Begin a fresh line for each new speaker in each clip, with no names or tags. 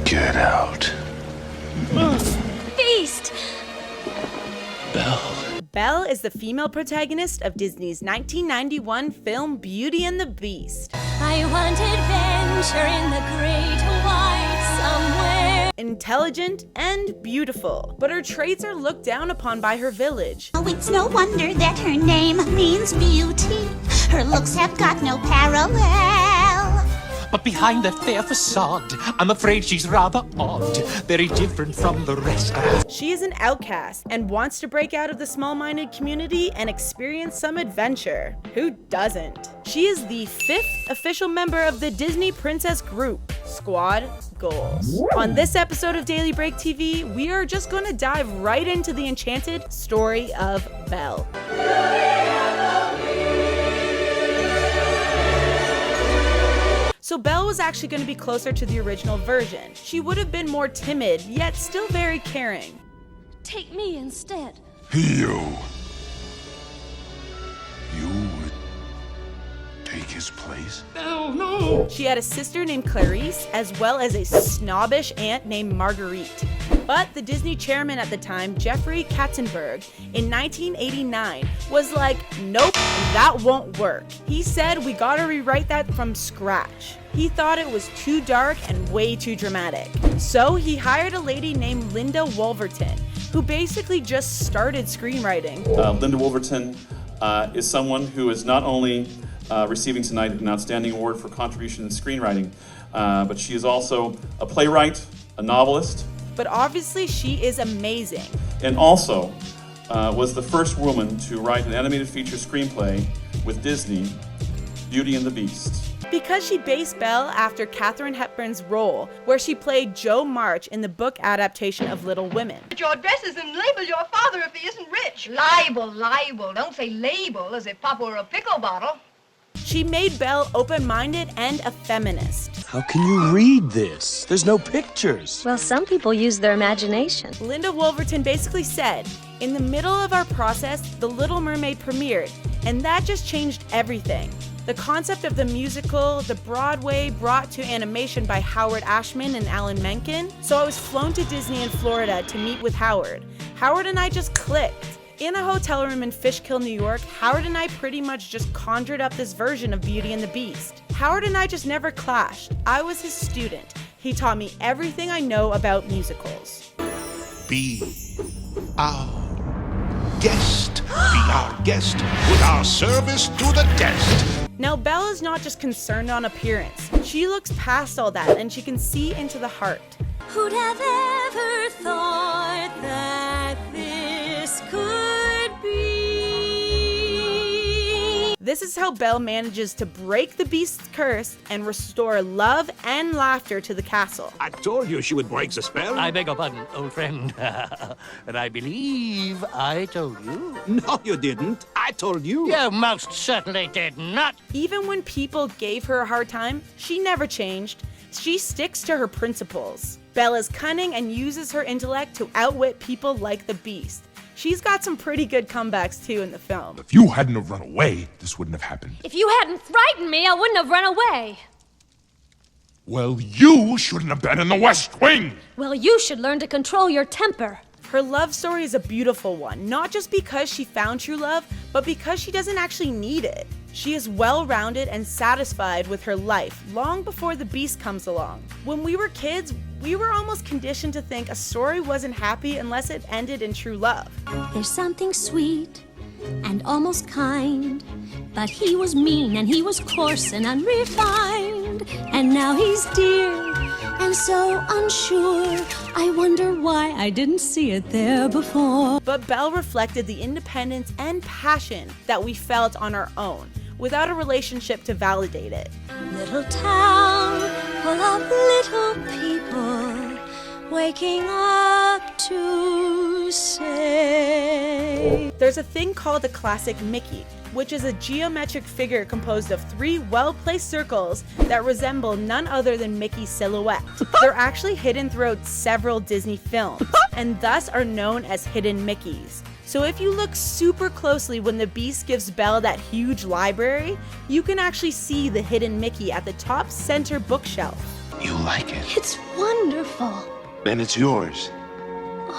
Get out.
Beast!
Belle.
Belle is the female protagonist of Disney's 1991 film Beauty and the Beast.
I want adventure in the great white somewhere.
Intelligent and beautiful, but her traits are looked down upon by her village.
Oh, it's no wonder that her name means beauty. Her looks have got no parallel.
But behind that fair facade, I'm afraid she's rather odd, very different from the rest of us.
She is an outcast and wants to break out of the small-minded community and experience some adventure. Who doesn't? She is the 5th official member of the Disney Princess Group, Squad Goals. On this episode of Daily Break TV, we are just going to dive right into the enchanted story of Belle. So Belle was actually going to be closer to the original version. She would have been more timid, yet still very caring.
Take me instead.
You would take his place?
Oh, no!
She had a sister named Clarice, as well as a snobbish aunt named Marguerite. But the Disney chairman at the time, Jeffrey Katzenberg, in 1989, was like, nope, that won't work. He said, we gotta rewrite that from scratch. He thought it was too dark and way too dramatic. So he hired a lady named Linda Woolverton, who basically just started screenwriting.
Linda Woolverton is someone who is not only receiving tonight an outstanding award for contribution in screenwriting, but she is also a playwright, a novelist.
But obviously she is amazing.
And also was the first woman to write an animated feature screenplay with Disney, Beauty and the Beast.
Because she based Belle after Katharine Hepburn's role, where she played Jo March in the book adaptation of Little Women.
Your dresses and label your father if he isn't rich. Libel. Don't say label as if Papa were a pickle bottle.
She made Belle open-minded and a feminist.
How can you read this? There's no pictures.
Well, some people use their imagination.
Linda Woolverton basically said, in the middle of our process, The Little Mermaid premiered, and that just changed everything. The concept of the musical, the Broadway, brought to animation by Howard Ashman and Alan Menken. So I was flown to Disney in Florida to meet with Howard. Howard and I just clicked. In a hotel room in Fishkill, New York, Howard and I pretty much just conjured up this version of Beauty and the Beast. Howard and I just never clashed. I was his student. He taught me everything I know about musicals.
Be our guest. Be our guest with our service to the test.
Now, Belle is not just concerned on appearance. She looks past all that and she can see into the heart.
Who'd have ever thought that this could be?
This is how Belle manages to break the Beast's curse and restore love and laughter to the castle.
I told you she would break the spell.
I beg your pardon, old friend. And I believe I told you.
No, you didn't. I told you.
You most certainly did not.
Even when people gave her a hard time, she never changed. She sticks to her principles. Belle is cunning and uses her intellect to outwit people like the Beast. She's got some pretty good comebacks too in the film.
If you hadn't have run away, this wouldn't have happened.
If you hadn't frightened me, I wouldn't have run away.
Well, you shouldn't have been in the West Wing!
Well, you should learn to control your temper.
Her love story is a beautiful one, not just because she found true love, but because she doesn't actually need it. She is well-rounded and satisfied with her life long before the Beast comes along. When we were kids, we were almost conditioned to think a story wasn't happy unless it ended in true love.
There's something sweet and almost kind, but he was mean and he was coarse and unrefined, and now he's dear and so unsure. I wonder why I didn't see it there before.
But Belle reflected the independence and passion that we felt on our own, without a relationship to validate it.
Little town full of little people waking up to say.
There's a thing called a classic Mickey, which is a geometric figure composed of 3 well-placed circles that resemble none other than Mickey's silhouette. They're actually hidden throughout several Disney films, and thus are known as hidden Mickeys. So if you look super closely when the Beast gives Belle that huge library, you can actually see the hidden Mickey at the top center bookshelf.
You like it?
It's wonderful. wonderful.
Then it's yours.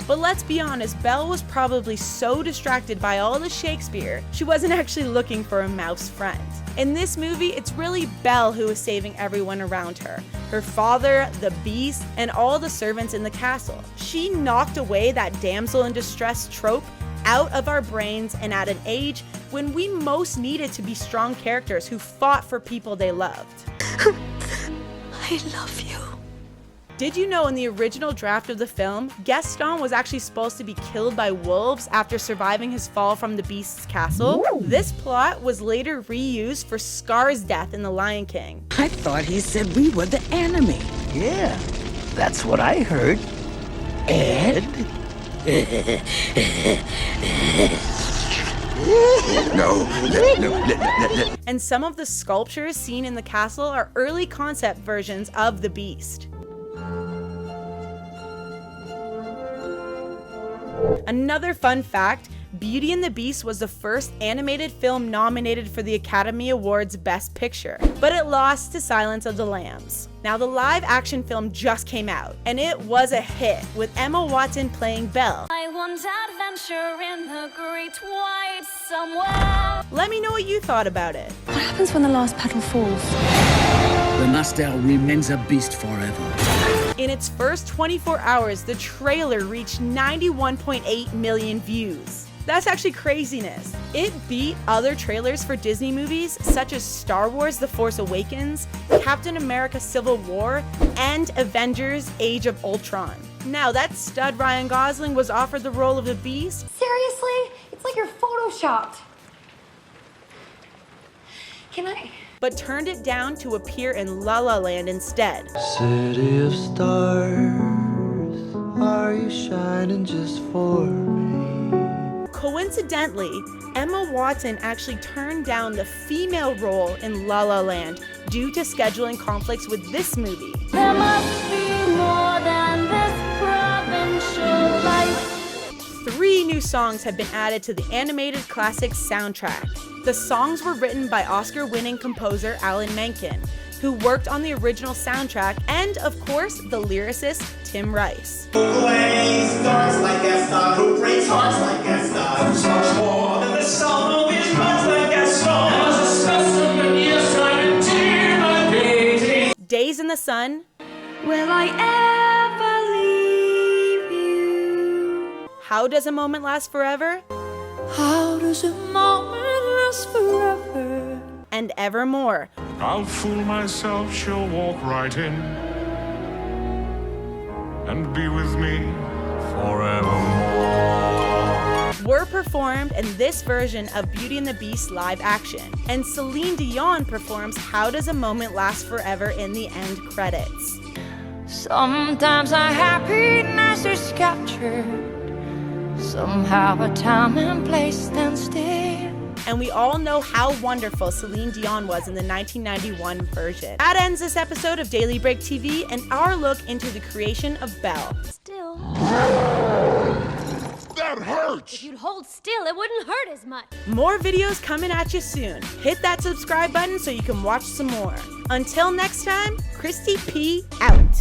But let's be honest, Belle was probably so distracted by all the Shakespeare, she wasn't actually looking for a mouse friend. In this movie, it's really Belle who is saving everyone around her. Her father, the beast, and all the servants in the castle. She knocked away that damsel in distress trope out of our brains, and at an age when we most needed to be strong characters who fought for people they loved.
I love you.
Did you know in the original draft of the film, Gaston was actually supposed to be killed by wolves after surviving his fall from the Beast's castle? This plot was later reused for Scar's death in The Lion King.
I thought he said we were the enemy.
Yeah, that's what I heard. And? No.
And some of the sculptures seen in the castle are early concept versions of the Beast. Another fun fact, Beauty and the Beast was the first animated film nominated for the Academy Awards Best Picture, but it lost to Silence of the Lambs. Now the live action film just came out, and it was a hit, with Emma Watson playing Belle.
I want adventure in the great white somewhere.
Let me know what you thought about it.
What happens when the last petal falls?
The Nostel remains a beast forever.
In its first 24 hours, the trailer reached 91.8 million views. That's actually craziness. It beat other trailers for Disney movies such as Star Wars: The Force Awakens, Captain America: Civil War, and Avengers: Age of Ultron. Now, that stud Ryan Gosling was offered the role of the Beast.
Seriously? It's like you're photoshopped. Can I?
But turned it down to appear in La La Land instead.
City of stars, are you shining just for me?
Coincidentally, Emma Watson actually turned down the female role in La La Land due to scheduling conflicts with this movie.
There must be more than this provincial life.
3 new songs have been added to the animated classics soundtrack. The songs were written by Oscar-winning composer Alan Menken, who worked on the original soundtrack, and of course, the lyricist Tim Rice.
Who plays stars like Gaston? Who breaks hearts like Gaston? Who's much more than the sum of his parts like Gaston?
Days in the Sun.
Will I ever leave you?
How Does a Moment Last Forever?
How does a moment last forever?
And Evermore.
I'll fool myself, she'll walk right in and be with me forevermore.
Were performed in this version of Beauty and the Beast live action. And Celine Dion performs How Does a Moment Last Forever in the end credits.
Sometimes our happiness is captured. Somehow a time and place stand still.
And we all know how wonderful Celine Dion was in the 1991 version. That ends this episode of Daily Break TV and our look into the creation of Belle.
Still.
That hurts!
If you'd hold still, it wouldn't hurt as much.
More videos coming at you soon. Hit that subscribe button so you can watch some more. Until next time, Christy P out.